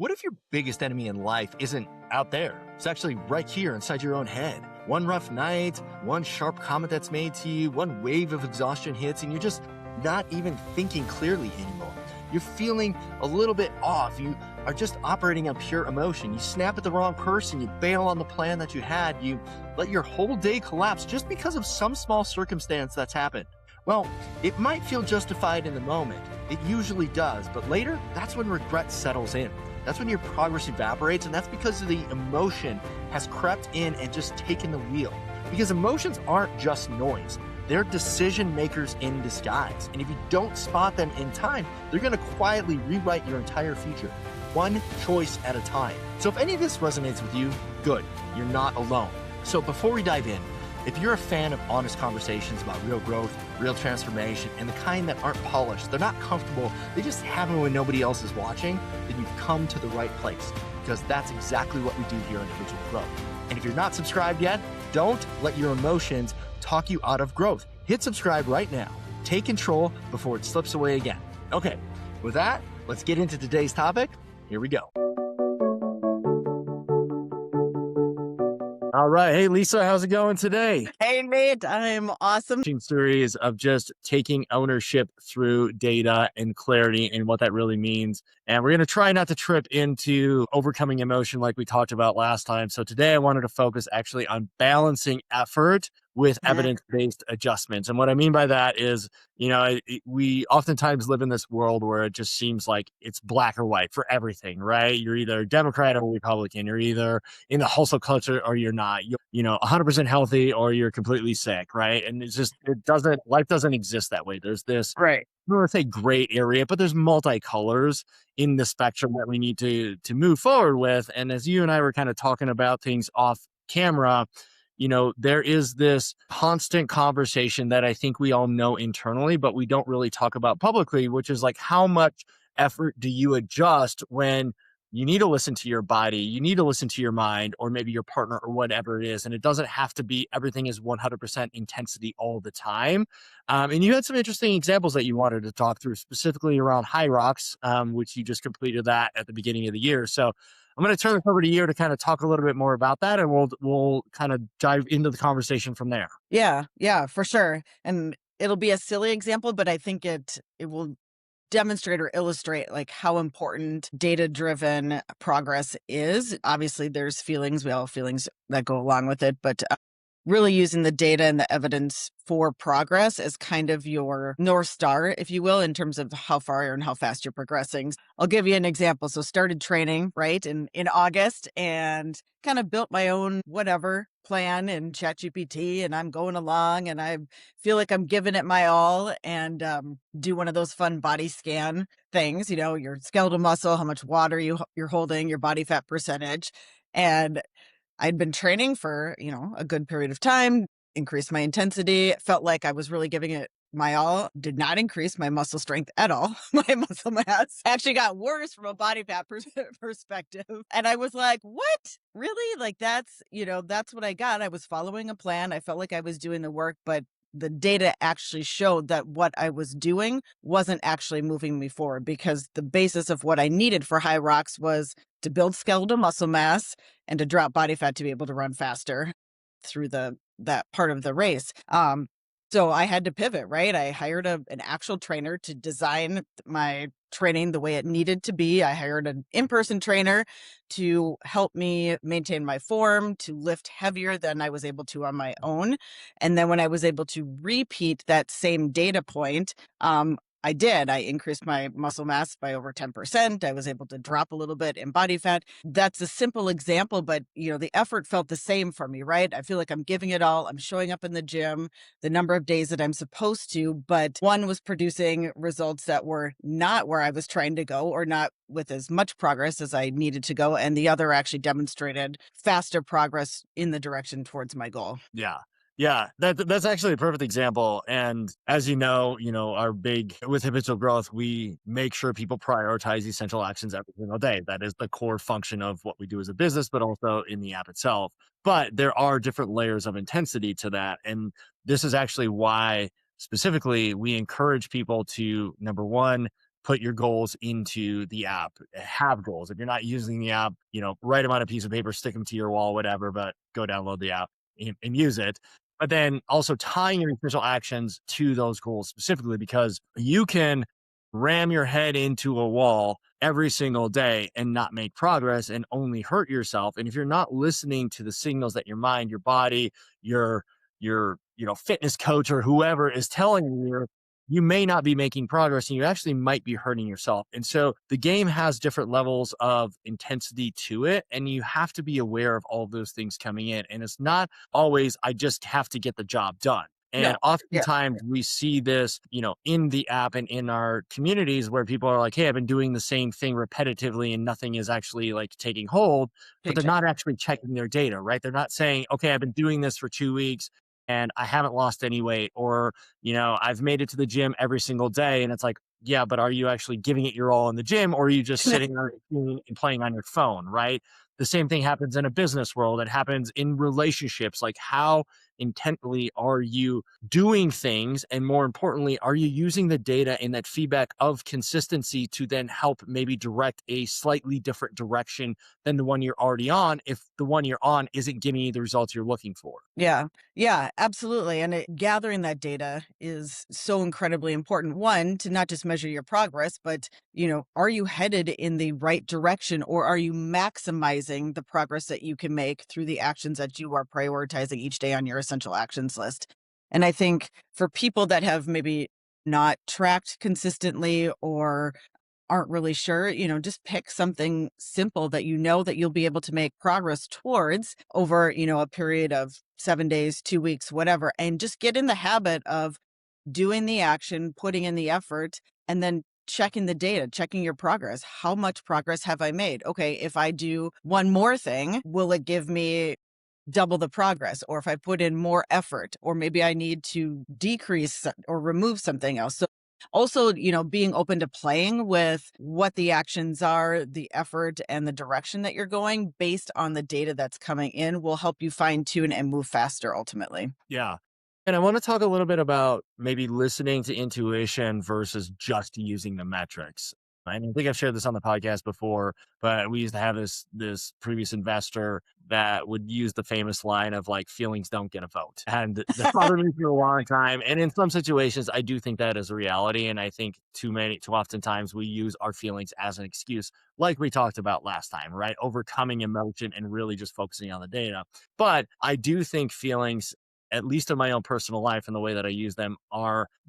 What if your biggest enemy in life isn't out there? It's actually right here inside your own head. One rough night, one sharp comment that's made to you, one wave of exhaustion hits, and you're just not even thinking clearly anymore. You're feeling a little bit off. You are just operating on pure emotion. You snap at the wrong person. You bail on the plan that you had. You let your whole day collapse just because of some small circumstance that's happened. Well, it might feel justified in the moment. It usually does, but later, that's when regret settles in. That's when your progress evaporates, and that's because the emotion has crept in and just taken the wheel. Because emotions aren't just noise. They're decision makers in disguise. And if you don't spot them in time, they're going to quietly rewrite your entire future, one choice at a time. So if any of this resonates with you, good, you're not alone. So before we dive in, if you're a fan of honest conversations about real growth, real transformation, and the kind that aren't polished, they're not comfortable, they just happen when nobody else is watching, then you've come to the right place, because that's exactly what we do here on Habitual Growth. And if you're not subscribed yet, don't let your emotions talk you out of growth. Hit subscribe right now. Take control before it slips away again. Okay, with that, let's get into today's topic. Here we go. All right. Hey, Lisa, how's it going today? Hey, Nate, I'm awesome. Series of just taking ownership through data and clarity and what that really means. And we're going to try not to trip into overcoming emotion like we talked about last time. So today I wanted to focus actually on balancing effort with evidence-based adjustments. And what I mean by that is, we oftentimes live in this world where it just seems like it's black or white for everything, right? You're either Democrat or Republican. You're either in the hustle culture or you're not. You're 100% healthy or you're completely sick, right? And life doesn't exist that way. There's this, Right. I don't want to say gray area, but there's multicolors in the spectrum that we need to move forward with. And as you and I were kind of talking about things off camera, there is this constant conversation that I think we all know internally, but we don't really talk about publicly, which is like, how much effort do you adjust when you need to listen to your body, you need to listen to your mind, or maybe your partner or whatever it is. And it doesn't have to be everything is 100% intensity all the time. And you had some interesting examples that you wanted to talk through, specifically around HYROX, which you just completed that at the beginning of the year. So I'm going to turn this over to you to kind of talk a little bit more about that, and we'll kind of dive into the conversation from there. Yeah, for sure. And it'll be a silly example, but I think it will demonstrate or illustrate like how important data-driven progress is. Obviously, there's feelings, we all have feelings that go along with it, but really using the data and the evidence for progress as kind of your North Star, if you will, in terms of how far and how fast you're progressing. I'll give you an example. So started training, right, in August, and kind of built my own whatever plan in ChatGPT, and I'm going along and I feel like I'm giving it my all, and do one of those fun body scan things, your skeletal muscle, how much water you're holding, your body fat percentage. And I'd been training for, a good period of time, increased my intensity, felt like I was really giving it my all, did not increase my muscle strength at all. My muscle mass actually got worse from a body fat perspective. And I was like, what? Really? Like that's what I got. I was following a plan. I felt like I was doing the work, but the data actually showed that what I was doing wasn't actually moving me forward, because the basis of what I needed for HYROX was to build skeletal muscle mass and to drop body fat to be able to run faster through that part of the race. So I had to pivot, right? I hired an actual trainer to design my training the way it needed to be. I hired an in-person trainer to help me maintain my form, to lift heavier than I was able to on my own. And then when I was able to repeat that same data point, I did. I increased my muscle mass by over 10%. I was able to drop a little bit in body fat. That's a simple example, but the effort felt the same for me, right? I feel like I'm giving it all. I'm showing up in the gym the number of days that I'm supposed to, but one was producing results that were not where I was trying to go, or not with as much progress as I needed to go. And the other actually demonstrated faster progress in the direction towards my goal. Yeah, that's actually a perfect example. And as our big with habitual growth, we make sure people prioritize essential actions every single day. That is the core function of what we do as a business, but also in the app itself. But there are different layers of intensity to that. And this is actually why specifically we encourage people to, number one, put your goals into the app. Have goals. If you're not using the app, write them on a piece of paper, stick them to your wall, whatever, but go download the app and use it. But then also tying your official actions to those goals specifically, because you can ram your head into a wall every single day and not make progress and only hurt yourself. And if you're not listening to the signals that your mind, your body, your fitness coach or whoever is telling you, you may not be making progress and you actually might be hurting yourself. And so the game has different levels of intensity to it, and you have to be aware of all of those things coming in. And it's not always, I just have to get the job done. And No. Yeah. oftentimes we see this, in the app and in our communities where people are like, hey, I've been doing the same thing repetitively and nothing is actually like taking hold, but they're Paycheck. not actually checking their data, right? They're not saying, okay, I've been doing this for 2 weeks and I haven't lost any weight, or, I've made it to the gym every single day. And it's like, yeah, but are you actually giving it your all in the gym, or are you just sitting there and playing on your phone, right? The same thing happens in a business world. It happens in relationships. Like, how intently are you doing things? And more importantly, are you using the data and that feedback of consistency to then help maybe direct a slightly different direction than the one you're already on, if the one you're on isn't giving you the results you're looking for? Yeah. Yeah, absolutely. And gathering that data is so incredibly important. One, to not just measure your progress, but, are you headed in the right direction, or are you maximizing the progress that you can make through the actions that you are prioritizing each day on your essential actions list? And I think for people that have maybe not tracked consistently or aren't really sure, just pick something simple that that you'll be able to make progress towards over, a period of 7 days, 2 weeks, whatever. And just get in the habit of doing the action, putting in the effort, and then checking the data, checking your progress. How much progress have I made? Okay, if I do one more thing, will it give me double the progress? Or if I put in more effort, or maybe I need to decrease or remove something else. So also, being open to playing with what the actions are, the effort and the direction that you're going based on the data that's coming in will help you fine tune and move faster ultimately. Yeah. And I want to talk a little bit about maybe listening to intuition versus just using the metrics. And I think I've shared this on the podcast before, but we used to have this previous investor that would use the famous line of like, feelings don't get a vote. And that bothered me for a long time. And in some situations, I do think that is a reality. And I think too oftentimes we use our feelings as an excuse, like we talked about last time, right? Overcoming emotion and really just focusing on the data. But I do think feelings, at least in my own personal life and the way that I use them,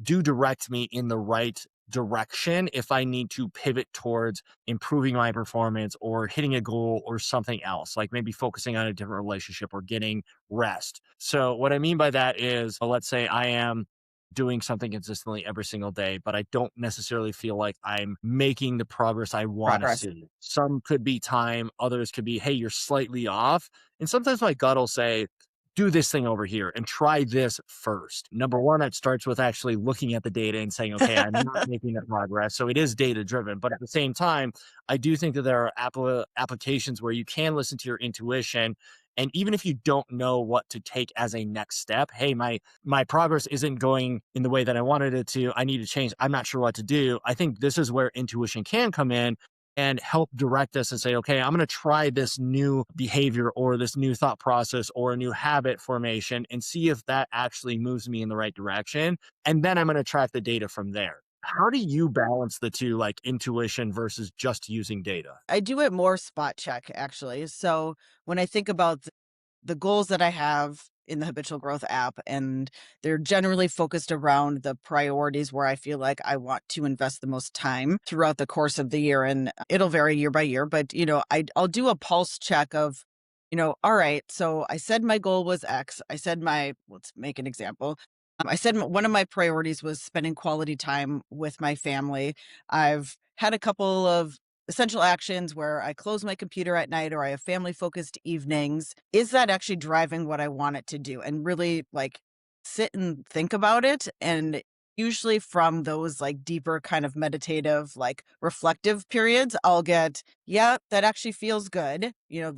do direct me in the right direction if I need to pivot towards improving my performance or hitting a goal or something else, like maybe focusing on a different relationship or getting rest. So what I mean by that is, let's say I am doing something consistently every single day, but I don't necessarily feel like I'm making the progress I want to Progress. see. Some could be time, others could be, hey, you're slightly off. And sometimes my gut will say, do this thing over here and try this first. Number one, that starts with actually looking at the data and saying, okay, I'm not making that progress. So it is data driven. But at the same time, I do think that there are applications where you can listen to your intuition. And even if you don't know what to take as a next step, hey, my progress isn't going in the way that I wanted it to. I need to change. I'm not sure what to do. I think this is where intuition can come in and help direct us and say, okay, I'm going to try this new behavior or this new thought process or a new habit formation and see if that actually moves me in the right direction. And then I'm going to track the data from there. How do you balance the two, like intuition versus just using data? I do it more spot check actually. So when I think about the goals that I have in the Habitual Growth app, and they're generally focused around the priorities where I feel like I want to invest the most time throughout the course of the year. And it'll vary year by year, but I'll do a pulse check of, all right, so I said my goal was X. Let's make an example. I said one of my priorities was spending quality time with my family. I've had a couple of essential actions where I close my computer at night or I have family focused evenings. Is that actually driving what I want it to do? And really like sit and think about it. And usually from those like deeper kind of meditative, like reflective periods, I'll get, yeah, that actually feels good.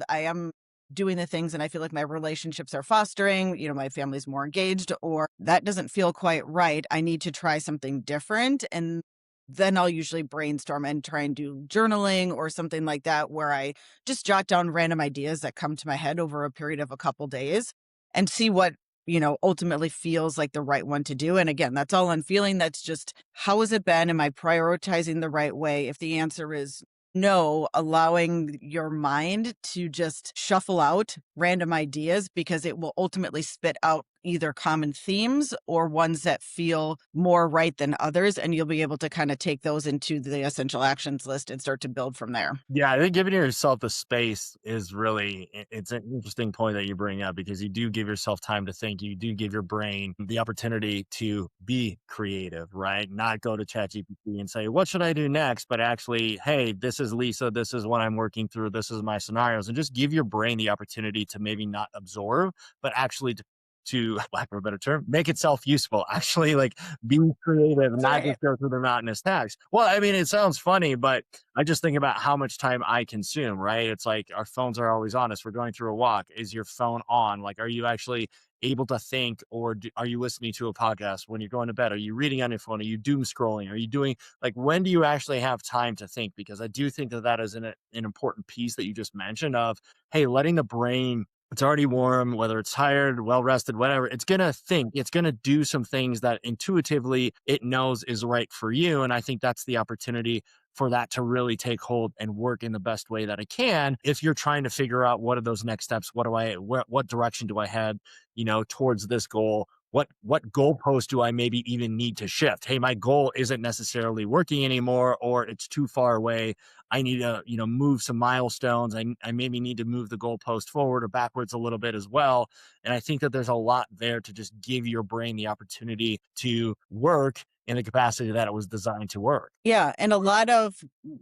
I am doing the things and I feel like my relationships are fostering, my family's more engaged, or that doesn't feel quite right. I need to try something different. And then I'll usually brainstorm and try and do journaling or something like that, where I just jot down random ideas that come to my head over a period of a couple days and see what, ultimately feels like the right one to do. And again, that's all on feeling. That's just, how has it been? Am I prioritizing the right way? If the answer is no, allowing your mind to just shuffle out random ideas, because it will ultimately spit out either common themes or ones that feel more right than others. And you'll be able to kind of take those into the essential actions list and start to build from there. Yeah, I think giving yourself the space is really it's an interesting point that you bring up because you do give yourself time to think. You do give your brain the opportunity to be creative, right? Not go to ChatGPT and say, "What should I do next?" But actually, "Hey, this is Lisa. This is what I'm working through. This is my scenarios." And just give your brain the opportunity to maybe not absorb, but actually to lack of a better term, make itself useful. Actually, like be creative, That's not right. just go through the monotonous tasks. Well, I mean, it sounds funny, but I just think about how much time I consume, right? It's like our phones are always on us. We're going through a walk. Is your phone on? Like, are you actually able to think, or are you listening to a podcast when you're going to bed? Are you reading on your phone? Are you doom scrolling? Are you doing like when do you actually have time to think? Because I do think that that is an important piece that you just mentioned of, hey, letting the brain, it's already warm, whether it's tired, well rested, whatever, it's going to think, it's going to do some things that intuitively it knows is right for you. And I think that's the opportunity for that to really take hold and work in the best way that it can. If you're trying to figure out what are those next steps, what direction do I head, towards this goal? What goalpost do I maybe even need to shift? Hey, my goal isn't necessarily working anymore, or it's too far away. I need to, move some milestones. I maybe need to move the goalpost forward or backwards a little bit as well. And I think that there's a lot there to just give your brain the opportunity to work in the capacity that it was designed to work. Yeah, and a lot of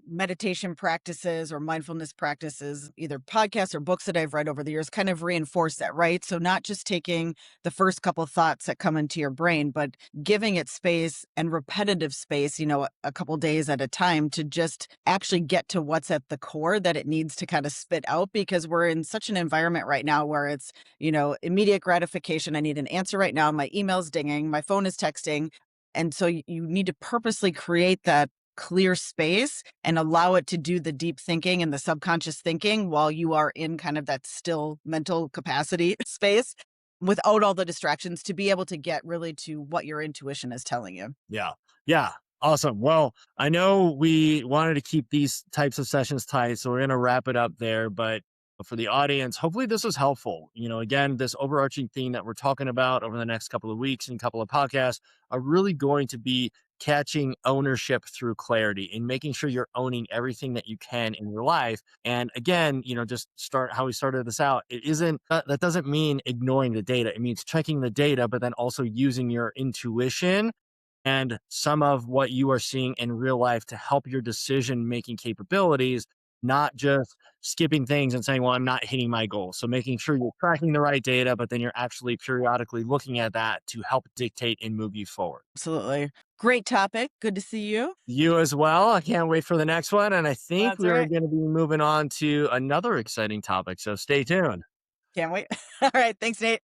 meditation practices or mindfulness practices, either podcasts or books that I've read over the years, kind of reinforce that, right? So not just taking the first couple thoughts that come into your brain, but giving it space and repetitive space, a couple days at a time to just actually get to what's at the core that it needs to kind of spit out, because we're in such an environment right now where it's, immediate gratification. I need an answer right now. My email's dinging, my phone is texting. And so you need to purposely create that clear space and allow it to do the deep thinking and the subconscious thinking while you are in kind of that still mental capacity space without all the distractions, to be able to get really to what your intuition is telling you. Yeah. Yeah. Awesome. Well, I know we wanted to keep these types of sessions tight, so we're going to wrap it up there. But for the audience, hopefully this was helpful. Again, this overarching theme that we're talking about over the next couple of weeks and couple of podcasts are really going to be catching ownership through clarity and making sure you're owning everything that you can in your life. And again, just start how we started this out. It isn't, that doesn't mean ignoring the data. It means checking the data, but then also using your intuition and some of what you are seeing in real life to help your decision making capabilities, not just skipping things and saying, well, I'm not hitting my goal. So making sure you're tracking the right data, but then you're actually periodically looking at that to help dictate and move you forward. Absolutely. Great topic. Good to see you. You as well. I can't wait for the next one. And I think That's we all are right. going to be moving on to another exciting topic. So stay tuned. Can't wait. All right. Thanks, Nate.